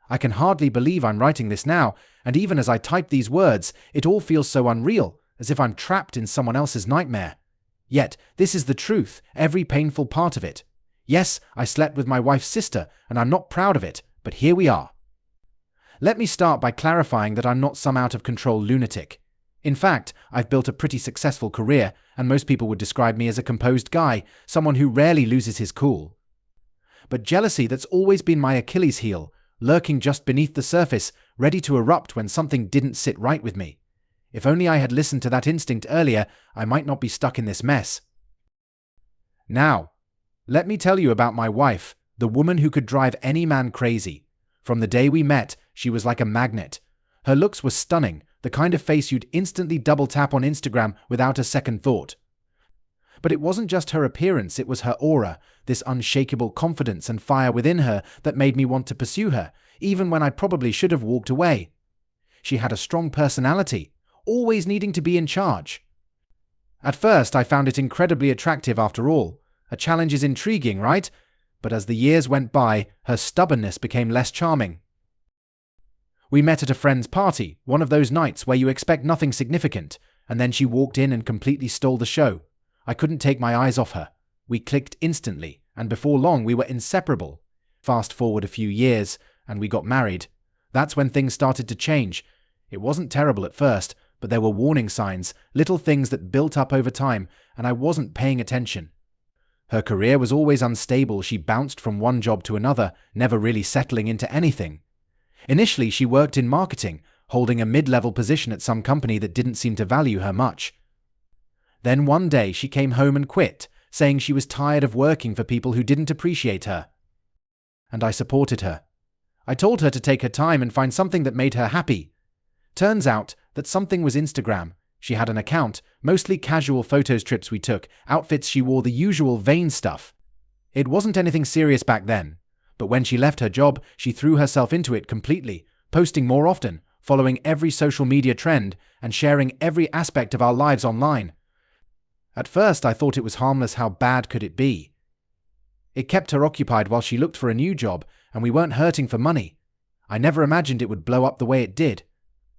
I can hardly believe I'm writing this now, and even as I type these words, it all feels so unreal, as if I'm trapped in someone else's nightmare. Yet, this is the truth, every painful part of it. Yes, I slept with my wife's sister, and I'm not proud of it, but here we are. Let me start by clarifying that I'm not some out-of-control lunatic. In fact, I've built a pretty successful career, and most people would describe me as a composed guy, someone who rarely loses his cool. But jealousy, that's always been my Achilles heel, lurking just beneath the surface, ready to erupt when something didn't sit right with me. If only I had listened to that instinct earlier, I might not be stuck in this mess. Now, let me tell you about my wife, the woman who could drive any man crazy. From the day we met, she was like a magnet. Her looks were stunning, the kind of face you'd instantly double tap on Instagram without a second thought. But it wasn't just her appearance, it was her aura, this unshakable confidence and fire within her that made me want to pursue her, even when I probably should have walked away. She had a strong personality, always needing to be in charge. At first, I found it incredibly attractive after all. A challenge is intriguing, right? But as the years went by, her stubbornness became less charming. We met at a friend's party, one of those nights where you expect nothing significant, and then she walked in and completely stole the show. I couldn't take my eyes off her. We clicked instantly, and before long we were inseparable. Fast forward a few years, and we got married. That's when things started to change. It wasn't terrible at first, but there were warning signs, little things that built up over time, and I wasn't paying attention. Her career was always unstable. She bounced from one job to another, never really settling into anything. Initially, she worked in marketing, holding a mid-level position at some company that didn't seem to value her much. Then one day she came home and quit, saying she was tired of working for people who didn't appreciate her. And I supported her. I told her to take her time and find something that made her happy. Turns out that something was Instagram. She had an account, mostly casual photo strips we took, outfits she wore, the usual vain stuff. It wasn't anything serious back then. But when she left her job, she threw herself into it completely, posting more often, following every social media trend, and sharing every aspect of our lives online. At first, I thought it was harmless. How bad could it be? It kept her occupied while she looked for a new job, and we weren't hurting for money. I never imagined it would blow up the way it did.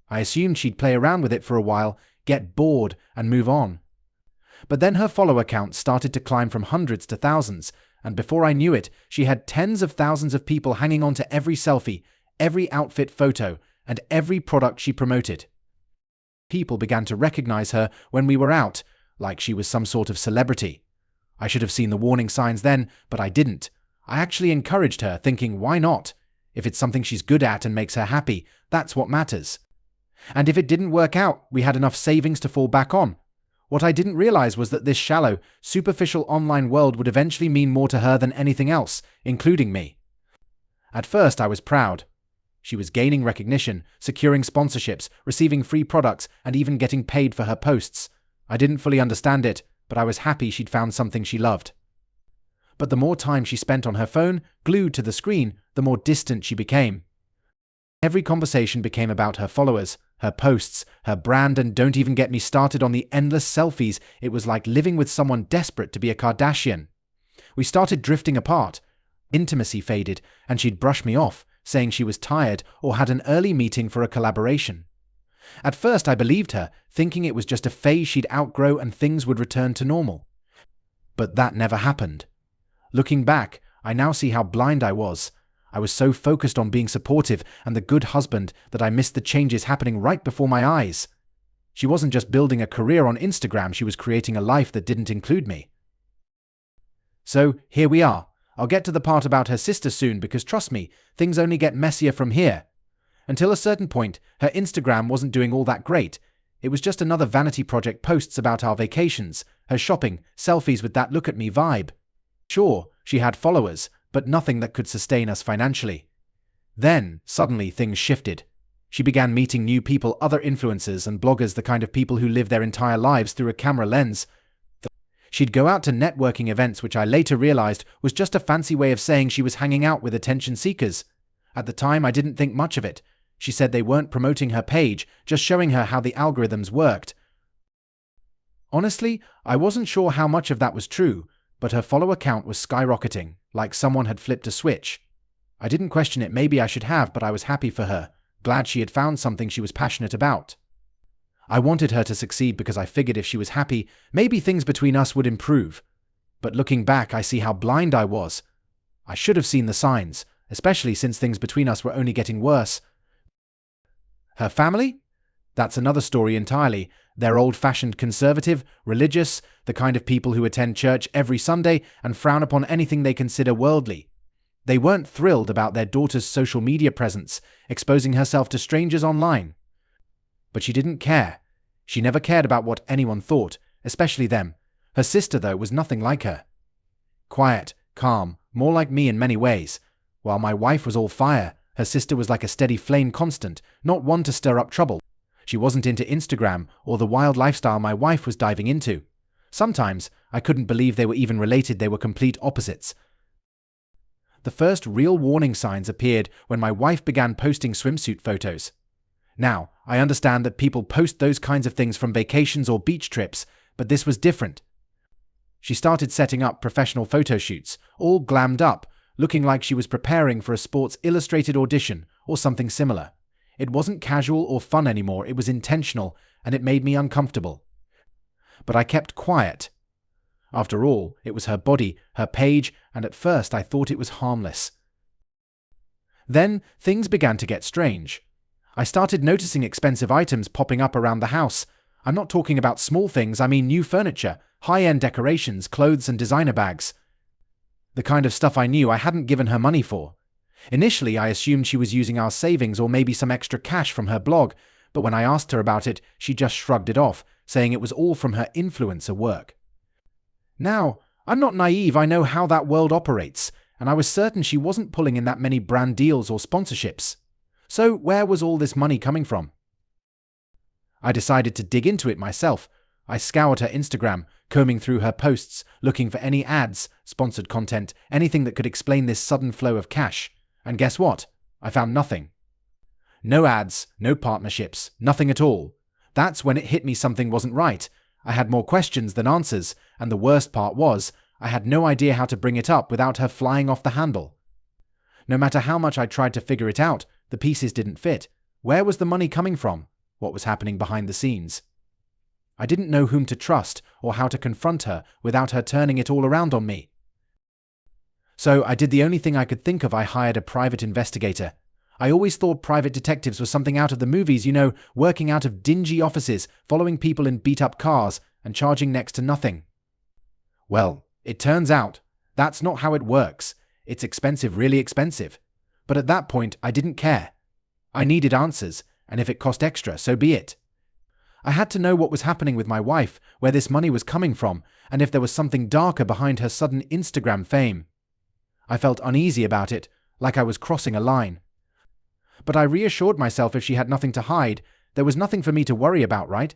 I assumed she'd play around with it for a while, get bored, and move on. But then her follower count started to climb from hundreds to thousands, and before I knew it, she had tens of thousands of people hanging on to every selfie, every outfit photo, and every product she promoted. People began to recognize her when we were out, like she was some sort of celebrity. I should have seen the warning signs then, but I didn't. I actually encouraged her, thinking, why not? If it's something she's good at and makes her happy, that's what matters. And if it didn't work out, we had enough savings to fall back on. What I didn't realize was that this shallow, superficial online world would eventually mean more to her than anything else, including me. At first, I was proud. She was gaining recognition, securing sponsorships, receiving free products, and even getting paid for her posts. I didn't fully understand it, but I was happy she'd found something she loved. But the more time she spent on her phone, glued to the screen, the more distant she became. Every conversation became about her followers, her posts, her brand, and don't even get me started on the endless selfies. It was like living with someone desperate to be a Kardashian. We started drifting apart. Intimacy faded, and she'd brush me off, saying she was tired or had an early meeting for a collaboration. At first I believed her, thinking it was just a phase she'd outgrow and things would return to normal. But that never happened. Looking back, I now see how blind I was. I was so focused on being supportive and the good husband that I missed the changes happening right before my eyes. She wasn't just building a career on Instagram, she was creating a life that didn't include me. So, here we are. I'll get to the part about her sister soon because trust me, things only get messier from here. Until a certain point, her Instagram wasn't doing all that great. It was just another vanity project, posts about our vacations, her shopping, selfies with that look at me vibe. Sure, she had followers, but nothing that could sustain us financially. Then, suddenly, things shifted. She began meeting new people, other influencers and bloggers, the kind of people who live their entire lives through a camera lens. She'd go out to networking events, which I later realized was just a fancy way of saying she was hanging out with attention seekers. At the time, I didn't think much of it. She said they weren't promoting her page, just showing her how the algorithms worked. Honestly, I wasn't sure how much of that was true, but her follower count was skyrocketing, like someone had flipped a switch. I didn't question it, maybe I should have, but I was happy for her, glad she had found something she was passionate about. I wanted her to succeed because I figured if she was happy, maybe things between us would improve. But looking back, I see how blind I was. I should have seen the signs, especially since things between us were only getting worse. Her family? That's another story entirely. They're old-fashioned conservative, religious, the kind of people who attend church every Sunday and frown upon anything they consider worldly. They weren't thrilled about their daughter's social media presence, exposing herself to strangers online. But she didn't care. She never cared about what anyone thought, especially them. Her sister, though, was nothing like her. Quiet, calm, more like me in many ways. While my wife was all fire, her sister was like a steady flame, constant, not one to stir up trouble. She wasn't into Instagram or the wild lifestyle my wife was diving into. Sometimes I couldn't believe they were even related, they were complete opposites. The first real warning signs appeared when my wife began posting swimsuit photos. Now, I understand that people post those kinds of things from vacations or beach trips, but this was different. She started setting up professional photo shoots, all glammed up, looking like she was preparing for a Sports Illustrated audition or something similar. It wasn't casual or fun anymore, it was intentional, and it made me uncomfortable. But I kept quiet. After all, it was her body, her page, and at first I thought it was harmless. Then things began to get strange. I started noticing expensive items popping up around the house. I'm not talking about small things, I mean new furniture, high-end decorations, clothes and designer bags. The kind of stuff I knew I hadn't given her money for. Initially, I assumed she was using our savings or maybe some extra cash from her blog, but when I asked her about it, she just shrugged it off, saying it was all from her influencer work. Now, I'm not naive, I know how that world operates, and I was certain she wasn't pulling in that many brand deals or sponsorships. So where was all this money coming from? I decided to dig into it myself. I scoured her Instagram, combing through her posts, looking for any ads, sponsored content, anything that could explain this sudden flow of cash. And guess what? I found nothing. No ads, no partnerships, nothing at all. That's when it hit me something wasn't right. I had more questions than answers, and the worst part was, I had no idea how to bring it up without her flying off the handle. No matter how much I tried to figure it out, the pieces didn't fit. Where was the money coming from? What was happening behind the scenes? I didn't know whom to trust or how to confront her without her turning it all around on me. So I did the only thing I could think of. I hired a private investigator. I always thought private detectives were something out of the movies, working out of dingy offices, following people in beat-up cars, and charging next to nothing. Well, it turns out that's not how it works. It's expensive, really expensive. But at that point, I didn't care. I needed answers, and if it cost extra, so be it. I had to know what was happening with my wife, where this money was coming from, and if there was something darker behind her sudden Instagram fame. I felt uneasy about it, like I was crossing a line. But I reassured myself if she had nothing to hide, there was nothing for me to worry about, right?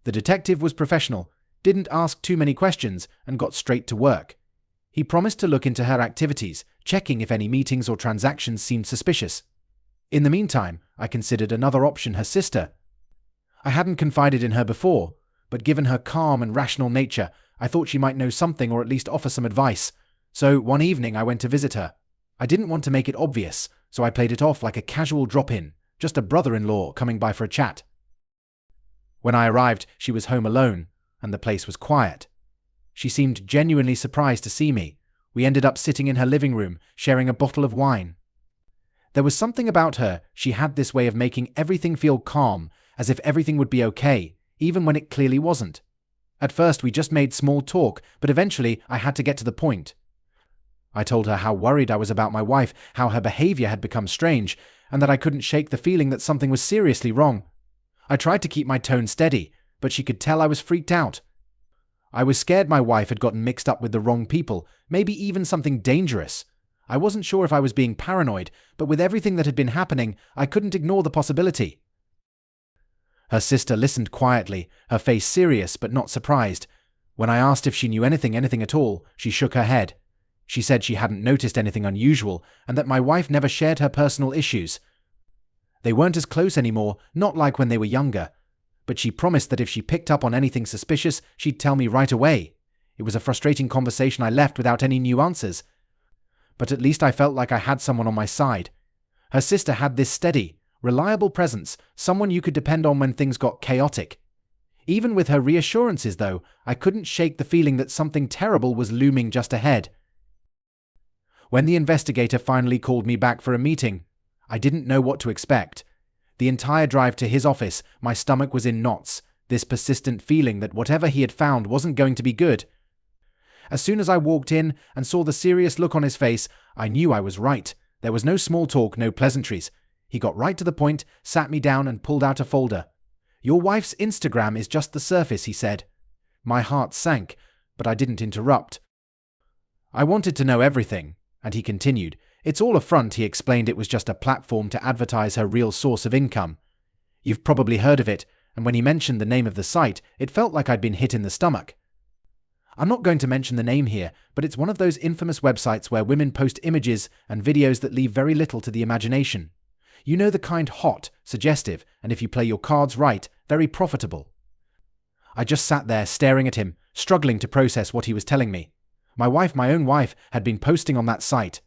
The detective was professional, didn't ask too many questions, and got straight to work. He promised to look into her activities, checking if any meetings or transactions seemed suspicious. In the meantime, I considered another option, her sister. I hadn't confided in her before, but given her calm and rational nature, I thought she might know something or at least offer some advice. So one evening I went to visit her. I didn't want to make it obvious, so I played it off like a casual drop-in, just a brother-in-law coming by for a chat. When I arrived, she was home alone, and the place was quiet. She seemed genuinely surprised to see me. We ended up sitting in her living room, sharing a bottle of wine. There was something about her, she had this way of making everything feel calm, as if everything would be okay, even when it clearly wasn't. At first we just made small talk, but eventually I had to get to the point. I told her how worried I was about my wife, how her behavior had become strange, and that I couldn't shake the feeling that something was seriously wrong. I tried to keep my tone steady, but she could tell I was freaked out. I was scared my wife had gotten mixed up with the wrong people, maybe even something dangerous. I wasn't sure if I was being paranoid, but with everything that had been happening, I couldn't ignore the possibility. Her sister listened quietly, her face serious but not surprised. When I asked if she knew anything at all, she shook her head. She said she hadn't noticed anything unusual and that my wife never shared her personal issues. They weren't as close anymore, not like when they were younger. But she promised that if she picked up on anything suspicious, she'd tell me right away. It was a frustrating conversation I left without any new answers. but at least I felt like I had someone on my side. Her sister had this steady, reliable presence, someone you could depend on when things got chaotic. Even with her reassurances, though, I couldn't shake the feeling that something terrible was looming just ahead. When the investigator finally called me back for a meeting, I didn't know what to expect. The entire drive to his office, my stomach was in knots, this persistent feeling that whatever he had found wasn't going to be good. As soon as I walked in and saw the serious look on his face, I knew I was right. There was no small talk, no pleasantries. He got right to the point, sat me down and pulled out a folder. "Your wife's Instagram is just the surface," he said. My heart sank, but I didn't interrupt. "I wanted to know everything," and he continued. "It's all a front," he explained. "It was just a platform to advertise her real source of income. You've probably heard of it," and when he mentioned the name of the site, it felt like I'd been hit in the stomach. I'm not going to mention the name here, but it's one of those infamous websites where women post images and videos that leave very little to the imagination. You know, the kind hot, suggestive, and if you play your cards right, very profitable. I just sat there staring at him, struggling to process what he was telling me. My own wife, had been posting on that site.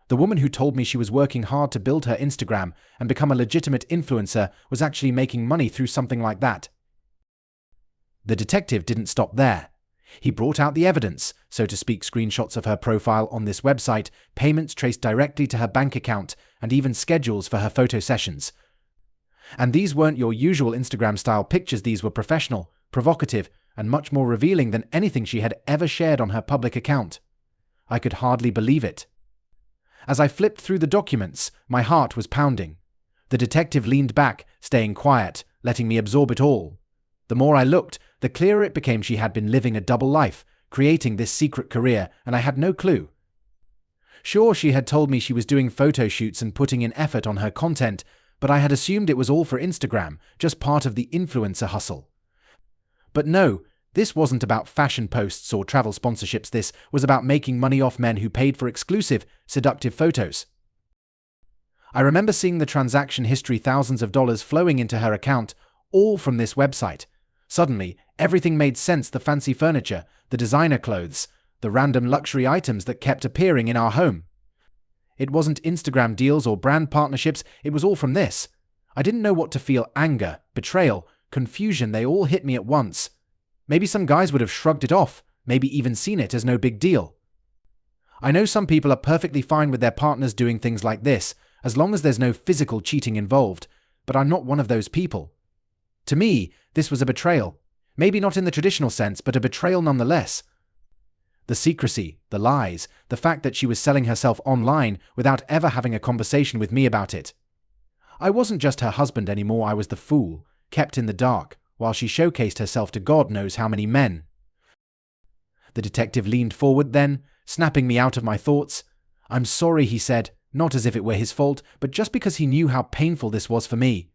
The woman who told me she was working hard to build her Instagram and become a legitimate influencer was actually making money through something like that. The detective didn't stop there. He brought out the evidence, so to speak, screenshots of her profile on this website, payments traced directly to her bank account, and even schedules for her photo sessions. And these weren't your usual Instagram-style pictures. These were professional, provocative, and much more revealing than anything she had ever shared on her public account. I could hardly believe it. As I flipped through the documents, my heart was pounding. The detective leaned back, staying quiet, letting me absorb it all. The more I looked, the clearer it became she had been living a double life, creating this secret career, and I had no clue. Sure, she had told me she was doing photo shoots and putting in effort on her content, but I had assumed it was all for Instagram, just part of the influencer hustle. But no, this wasn't about fashion posts or travel sponsorships. This was about making money off men who paid for exclusive, seductive photos. I remember seeing the transaction history, thousands of dollars flowing into her account, all from this website. Suddenly, everything made sense: the fancy furniture, the designer clothes, the random luxury items that kept appearing in our home. It wasn't Instagram deals or brand partnerships, it was all from this. I didn't know what to feel: anger, betrayal, confusion. They all hit me at once. Maybe some guys would have shrugged it off, maybe even seen it as no big deal. I know some people are perfectly fine with their partners doing things like this, as long as there's no physical cheating involved, but I'm not one of those people. To me, this was a betrayal. Maybe not in the traditional sense, but a betrayal nonetheless. The secrecy, the lies, the fact that she was selling herself online without ever having a conversation with me about it. I wasn't just her husband anymore. I was the fool, kept in the dark, while she showcased herself to God knows how many men. The detective leaned forward then, snapping me out of my thoughts. "I'm sorry," he said, not as if it were his fault, but just because he knew how painful this was for me.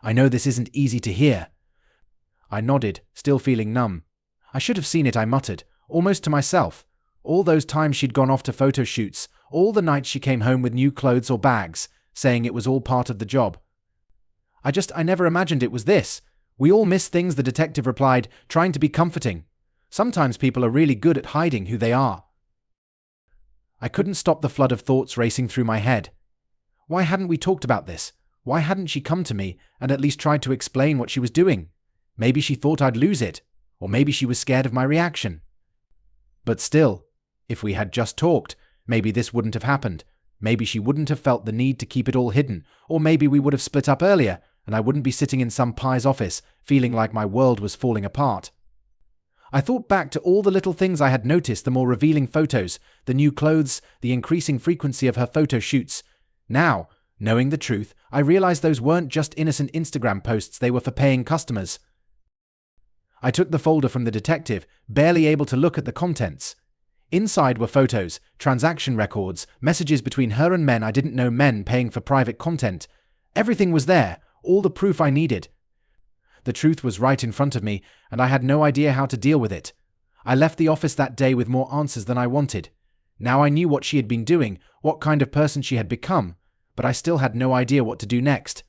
"I know this isn't easy to hear." I nodded, still feeling numb. "I should have seen it," I muttered, almost to myself. All those times she'd gone off to photo shoots, all the nights she came home with new clothes or bags, saying it was all part of the job. I never imagined it was this. "We all miss things," the detective replied, trying to be comforting. "Sometimes people are really good at hiding who they are." I couldn't stop the flood of thoughts racing through my head. Why hadn't we talked about this? Why hadn't she come to me and at least tried to explain what she was doing? Maybe she thought I'd lose it, or maybe she was scared of my reaction. But still, if we had just talked, maybe this wouldn't have happened. Maybe she wouldn't have felt the need to keep it all hidden, or maybe we would have split up earlier, and I wouldn't be sitting in some pie's office, feeling like my world was falling apart. I thought back to all the little things I had noticed: the more revealing photos, the new clothes, the increasing frequency of her photo shoots. Now, knowing the truth, I realized those weren't just innocent Instagram posts, they were for paying customers. I took the folder from the detective, barely able to look at the contents. Inside were photos, transaction records, messages between her and men I didn't know, men paying for private content. Everything was there, all the proof I needed. The truth was right in front of me, and I had no idea how to deal with it. I left the office that day with more answers than I wanted. Now I knew what she had been doing, what kind of person she had become, but I still had no idea what to do next.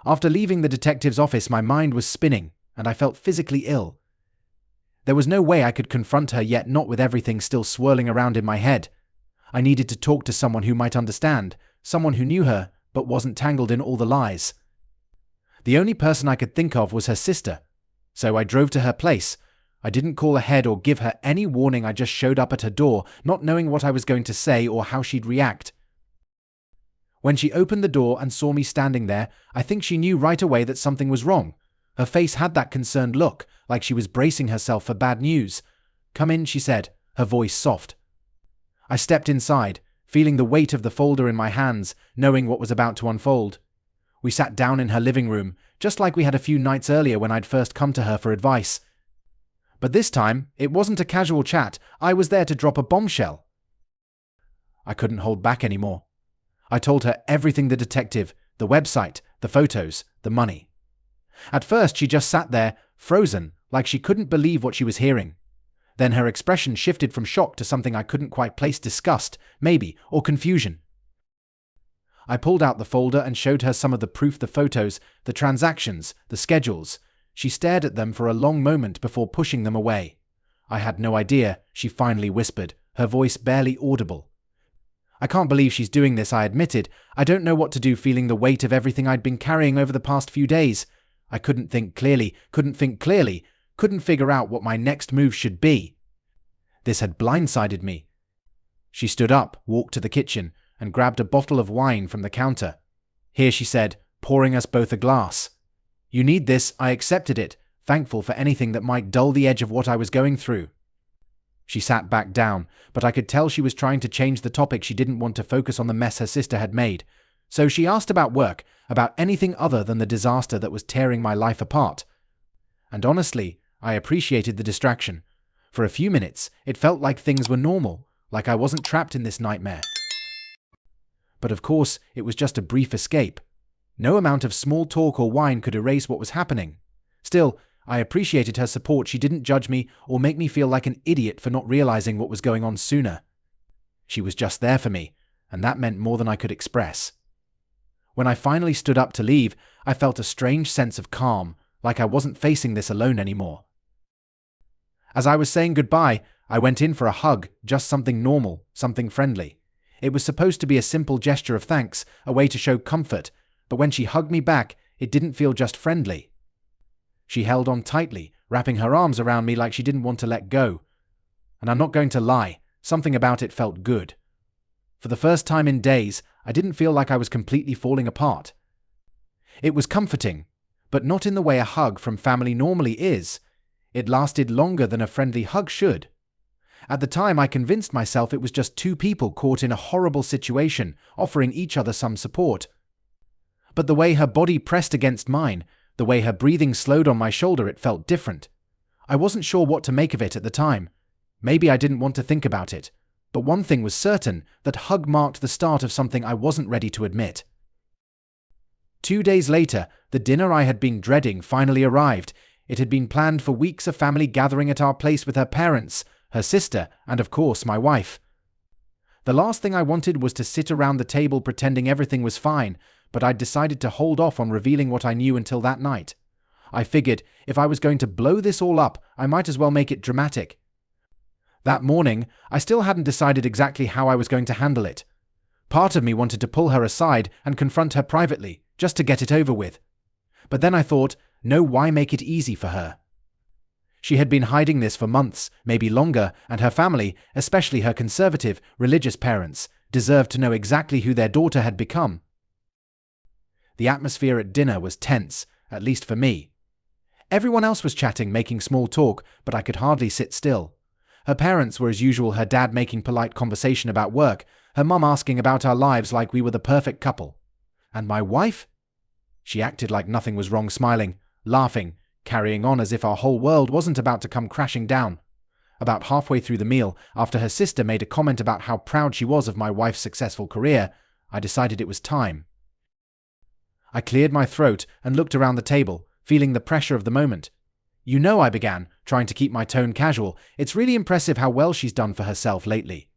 After leaving the detective's office, my mind was spinning, and I felt physically ill. There was no way I could confront her yet, not with everything still swirling around in my head. I needed to talk to someone who might understand, someone who knew her but wasn't tangled in all the lies. The only person I could think of was her sister, so I drove to her place. I didn't call ahead or give her any warning. I just showed up at her door, not knowing what I was going to say or how she'd react. When she opened the door and saw me standing there, I think she knew right away that something was wrong. Her face had that concerned look, like she was bracing herself for bad news. "Come in," she said, her voice soft. I stepped inside, feeling the weight of the folder in my hands, knowing what was about to unfold. We sat down in her living room, just like we had a few nights earlier when I'd first come to her for advice. But this time, it wasn't a casual chat. I was there to drop a bombshell. I couldn't hold back anymore. I told her everything: the detective, the website, the photos, the money. At first, she just sat there, frozen, like she couldn't believe what she was hearing. Then her expression shifted from shock to something I couldn't quite place: disgust, maybe, or confusion. I pulled out the folder and showed her some of the proof: the photos, the transactions, the schedules. She stared at them for a long moment before pushing them away. "I had no idea," she finally whispered, her voice barely audible. "I can't believe she's doing this," I admitted. "I don't know what to do," feeling the weight of everything I'd been carrying over the past few days. I couldn't think clearly, couldn't figure out what my next move should be. This had blindsided me. She stood up, walked to the kitchen, and grabbed a bottle of wine from the counter. "Here," she said, pouring us both a glass. "You need this." I accepted it, thankful for anything that might dull the edge of what I was going through. She sat back down, but I could tell she was trying to change the topic. She didn't want to focus on the mess her sister had made. So she asked about work, about anything other than the disaster that was tearing my life apart. And honestly, I appreciated the distraction. For a few minutes, it felt like things were normal, like I wasn't trapped in this nightmare. But of course, it was just a brief escape. No amount of small talk or wine could erase what was happening. Still, I appreciated her support. She didn't judge me or make me feel like an idiot for not realizing what was going on sooner. She was just there for me, and that meant more than I could express. When I finally stood up to leave, I felt a strange sense of calm, like I wasn't facing this alone anymore. As I was saying goodbye, I went in for a hug, just something normal, something friendly. It was supposed to be a simple gesture of thanks, a way to show comfort, but when she hugged me back, it didn't feel just friendly. She held on tightly, wrapping her arms around me like she didn't want to let go. And I'm not going to lie, something about it felt good. For the first time in days, I didn't feel like I was completely falling apart. It was comforting, but not in the way a hug from family normally is. It lasted longer than a friendly hug should. At the time, I convinced myself it was just two people caught in a horrible situation, offering each other some support. But the way her body pressed against mine, the way her breathing slowed on my shoulder, it felt different. I wasn't sure what to make of it at the time. Maybe I didn't want to think about it. But one thing was certain, that hug marked the start of something I wasn't ready to admit. 2 days later, the dinner I had been dreading finally arrived. It had been planned for weeks, a family gathering at our place with her parents, her sister, and of course my wife. The last thing I wanted was to sit around the table pretending everything was fine, but I'd decided to hold off on revealing what I knew until that night. I figured if I was going to blow this all up, I might as well make it dramatic. That morning, I still hadn't decided exactly how I was going to handle it. Part of me wanted to pull her aside and confront her privately, just to get it over with. But then I thought, no, why make it easy for her? She had been hiding this for months, maybe longer, and her family, especially her conservative, religious parents, deserved to know exactly who their daughter had become. The atmosphere at dinner was tense, at least for me. Everyone else was chatting, making small talk, but I could hardly sit still. Her parents were as usual, her dad making polite conversation about work, her mum asking about our lives like we were the perfect couple. And my wife? She acted like nothing was wrong, smiling, laughing, carrying on as if our whole world wasn't about to come crashing down. About halfway through the meal, after her sister made a comment about how proud she was of my wife's successful career, I decided it was time. I cleared my throat and looked around the table, feeling the pressure of the moment. "You know," I began, trying to keep my tone casual, "it's really impressive how well she's done for herself lately."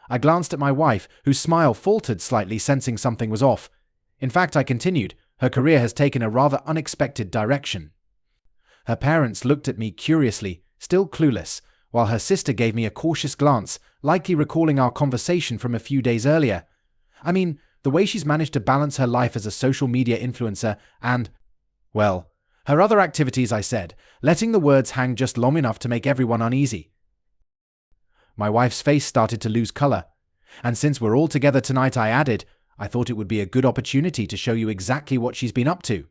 I glanced at my wife, whose smile faltered slightly, sensing something was off. In fact, I continued, "Her career has taken a rather unexpected direction." Her parents looked at me curiously, still clueless, while her sister gave me a cautious glance, likely recalling our conversation from a few days earlier. I mean, the way she's managed to balance her life as a social media influencer and, well, her other activities, I said, letting the words hang just long enough to make everyone uneasy. My wife's face started to lose color, and since we're all together tonight, I added, I thought it would be a good opportunity to show you exactly what she's been up to.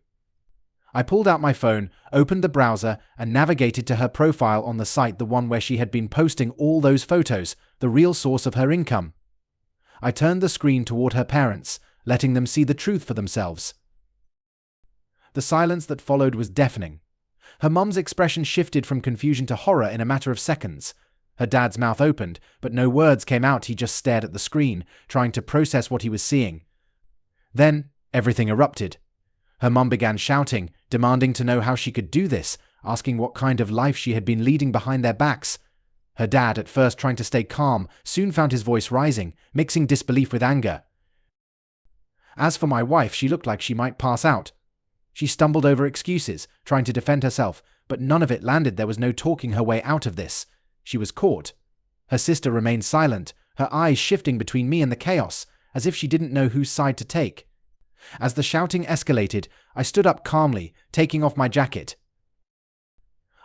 I pulled out my phone, opened the browser, and navigated to her profile on the site, the one where she had been posting all those photos, the real source of her income. I turned the screen toward her parents, letting them see the truth for themselves. The silence that followed was deafening. Her mum's expression shifted from confusion to horror in a matter of seconds. Her dad's mouth opened, but no words came out. He just stared at the screen, trying to process what he was seeing. Then, everything erupted. Her mum began shouting, demanding to know how she could do this, asking what kind of life she had been leading behind their backs. Her dad, at first trying to stay calm, soon found his voice rising, mixing disbelief with anger. As for my wife, she looked like she might pass out. She stumbled over excuses, trying to defend herself, but none of it landed. There was no talking her way out of this. She was caught. Her sister remained silent, her eyes shifting between me and the chaos, as if she didn't know whose side to take. As the shouting escalated, I stood up calmly, taking off my jacket.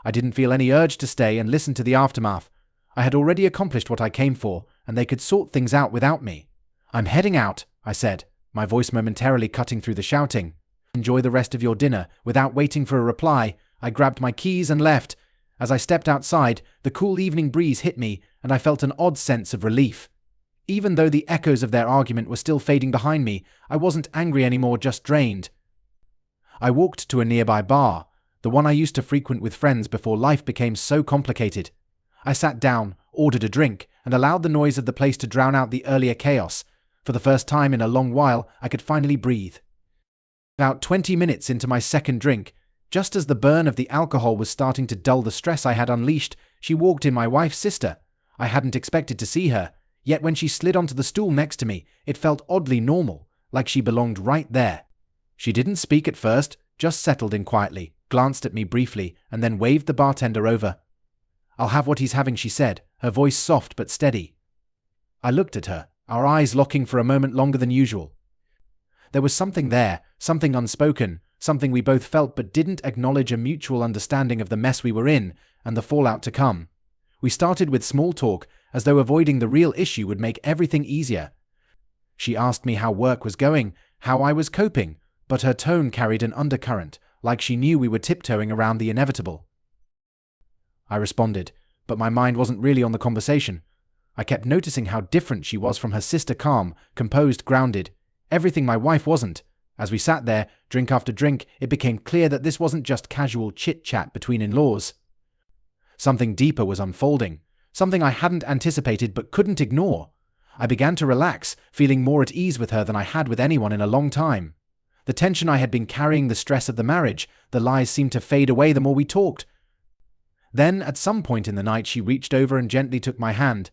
I didn't feel any urge to stay and listen to the aftermath. I had already accomplished what I came for, and they could sort things out without me. I'm heading out, I said, my voice momentarily cutting through the shouting. Enjoy the rest of your dinner. Without waiting for a reply, I grabbed my keys and left. As I stepped outside, the cool evening breeze hit me, and I felt an odd sense of relief. Even though the echoes of their argument were still fading behind me, I wasn't angry anymore, just drained. I walked to a nearby bar, the one I used to frequent with friends before life became so complicated. I sat down, ordered a drink, and allowed the noise of the place to drown out the earlier chaos. For the first time in a long while, I could finally breathe. About 20 minutes into my second drink, just as the burn of the alcohol was starting to dull the stress I had unleashed, she walked in, my wife's sister. I hadn't expected to see her, yet when she slid onto the stool next to me, it felt oddly normal, like she belonged right there. She didn't speak at first, just settled in quietly, glanced at me briefly, and then waved the bartender over. "I'll have what he's having," she said, her voice soft but steady. I looked at her, our eyes locking for a moment longer than usual. There was something there, something unspoken, something we both felt but didn't acknowledge, a mutual understanding of the mess we were in and the fallout to come. We started with small talk, as though avoiding the real issue would make everything easier. She asked me how work was going, how I was coping, but her tone carried an undercurrent, like she knew we were tiptoeing around the inevitable. I responded, but my mind wasn't really on the conversation. I kept noticing how different she was from her sister, calm, composed, grounded. Everything my wife wasn't. As we sat there, drink after drink, it became clear that this wasn't just casual chit-chat between in-laws. Something deeper was unfolding, something I hadn't anticipated but couldn't ignore. I began to relax, feeling more at ease with her than I had with anyone in a long time. The tension I had been carrying, the stress of the marriage, the lies seemed to fade away the more we talked. Then, at some point in the night, she reached over and gently took my hand.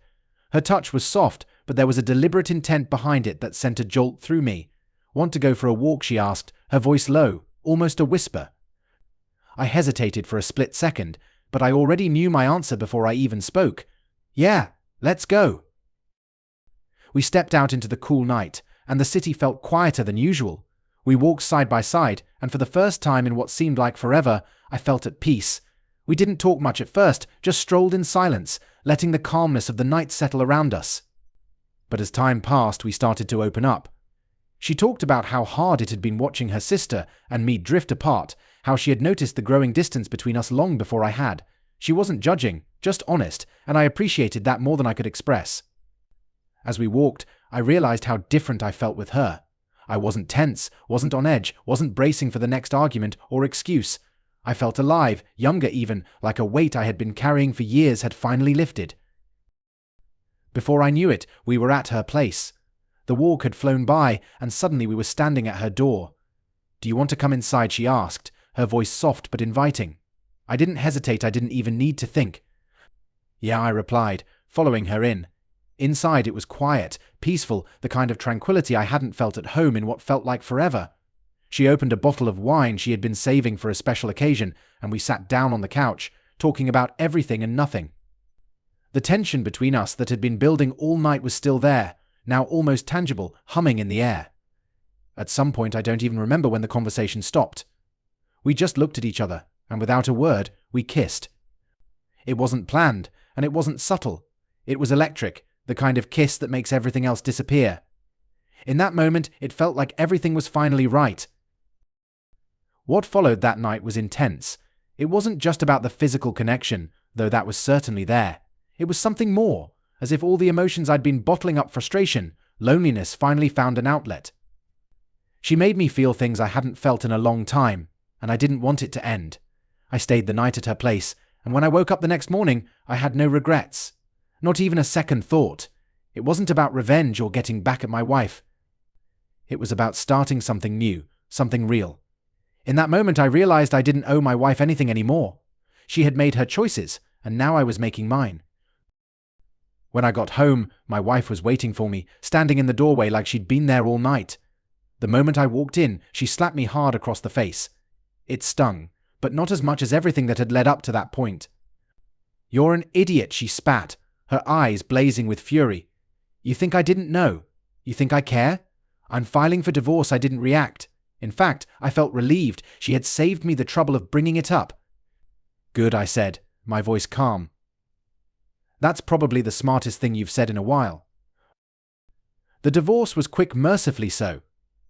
Her touch was soft, but there was a deliberate intent behind it that sent a jolt through me. "Want to go for a walk?" she asked, her voice low, almost a whisper. I hesitated for a split second, but I already knew my answer before I even spoke. "Yeah, let's go." We stepped out into the cool night, and the city felt quieter than usual. We walked side by side, and for the first time in what seemed like forever, I felt at peace. We didn't talk much at first, just strolled in silence, letting the calmness of the night settle around us. But as time passed, we started to open up. She talked about how hard it had been watching her sister and me drift apart, how she had noticed the growing distance between us long before I had. She wasn't judging, just honest, and I appreciated that more than I could express. As we walked, I realized how different I felt with her. I wasn't tense, wasn't on edge, wasn't bracing for the next argument or excuse. I felt alive, younger even, like a weight I had been carrying for years had finally lifted. Before I knew it, we were at her place. The walk had flown by, and suddenly we were standing at her door. "Do you want to come inside?" she asked, her voice soft but inviting. I didn't hesitate, I didn't even need to think. "Yeah," I replied, following her in. Inside it was quiet, peaceful, the kind of tranquility I hadn't felt at home in what felt like forever. She opened a bottle of wine she had been saving for a special occasion, and we sat down on the couch, talking about everything and nothing. The tension between us that had been building all night was still there, now almost tangible, humming in the air. At some point, I don't even remember when the conversation stopped. We just looked at each other, and without a word, we kissed. It wasn't planned, and it wasn't subtle. It was electric, the kind of kiss that makes everything else disappear. In that moment, it felt like everything was finally right. What followed that night was intense. It wasn't just about the physical connection, though that was certainly there. It was something more, as if all the emotions I'd been bottling up, frustration, loneliness, finally found an outlet. She made me feel things I hadn't felt in a long time, and I didn't want it to end. I stayed the night at her place, and when I woke up the next morning, I had no regrets. Not even a second thought. It wasn't about revenge or getting back at my wife. It was about starting something new, something real. In that moment, I realized I didn't owe my wife anything anymore. She had made her choices, and now I was making mine. When I got home, my wife was waiting for me, standing in the doorway like she'd been there all night. The moment I walked in, she slapped me hard across the face. It stung, but not as much as everything that had led up to that point. "You're an idiot," she spat, her eyes blazing with fury. "You think I didn't know? You think I care? I'm filing for divorce. I didn't react. In fact, I felt relieved. She had saved me the trouble of bringing it up." "Good," I said, my voice calm. "That's probably the smartest thing you've said in a while." The divorce was quick, mercifully so.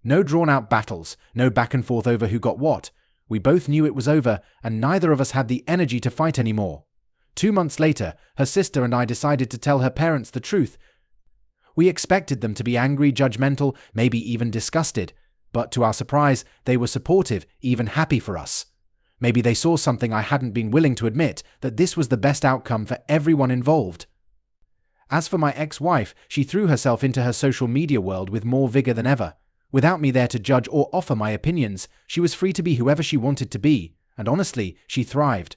No drawn-out battles, no back and forth over who got what. We both knew it was over, and neither of us had the energy to fight anymore. 2 months later, her sister and I decided to tell her parents the truth. We expected them to be angry, judgmental, maybe even disgusted, but to our surprise, they were supportive, even happy for us. Maybe they saw something I hadn't been willing to admit, that this was the best outcome for everyone involved. As for my ex-wife, she threw herself into her social media world with more vigor than ever. Without me there to judge or offer my opinions, she was free to be whoever she wanted to be, and honestly, she thrived.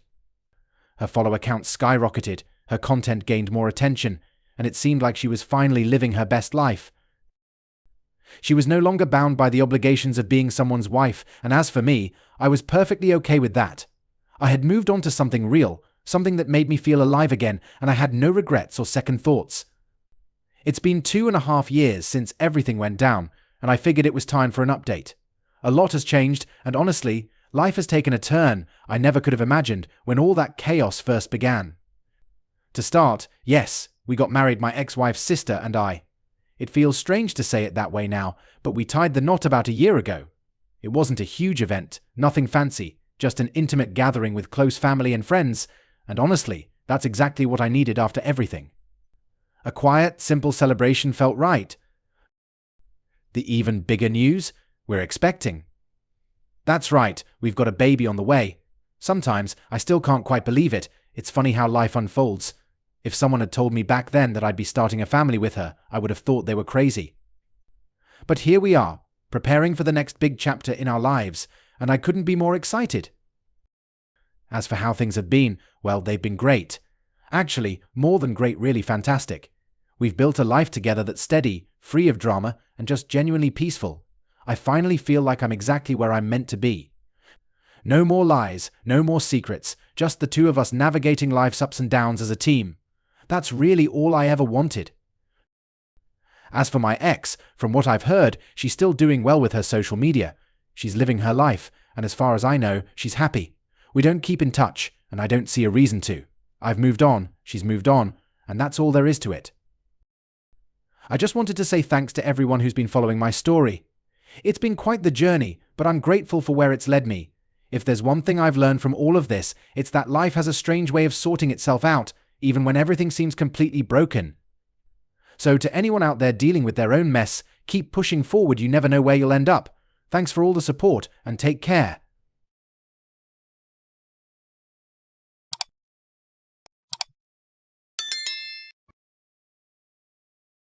Her follower count skyrocketed, her content gained more attention, and it seemed like she was finally living her best life. She was no longer bound by the obligations of being someone's wife, and as for me, I was perfectly okay with that. I had moved on to something real, something that made me feel alive again, and I had no regrets or second thoughts. It's been 2.5 years since everything went down, and I figured it was time for an update. A lot has changed, and honestly, life has taken a turn I never could have imagined when all that chaos first began. To start, yes, we got married, my ex-wife's sister and I. It feels strange to say it that way now, but we tied the knot about a year ago. It wasn't a huge event, nothing fancy, just an intimate gathering with close family and friends, and honestly, that's exactly what I needed after everything. A quiet, simple celebration felt right. The even bigger news? We're expecting. That's right, we've got a baby on the way. Sometimes I still can't quite believe it. It's funny how life unfolds. If someone had told me back then that I'd be starting a family with her, I would have thought they were crazy. But here we are, preparing for the next big chapter in our lives, and I couldn't be more excited. As for how things have been, well, they've been great. Actually, more than great, really fantastic. We've built a life together that's steady, free of drama, and just genuinely peaceful. I finally feel like I'm exactly where I'm meant to be. No more lies, no more secrets, just the two of us navigating life's ups and downs as a team. That's really all I ever wanted. As for my ex, from what I've heard, she's still doing well with her social media. She's living her life, and as far as I know, she's happy. We don't keep in touch, and I don't see a reason to. I've moved on, she's moved on, and that's all there is to it. I just wanted to say thanks to everyone who's been following my story. It's been quite the journey, but I'm grateful for where it's led me. If there's one thing I've learned from all of this, it's that life has a strange way of sorting itself out, even when everything seems completely broken. So to anyone out there dealing with their own mess, keep pushing forward, you never know where you'll end up. Thanks for all the support, and take care.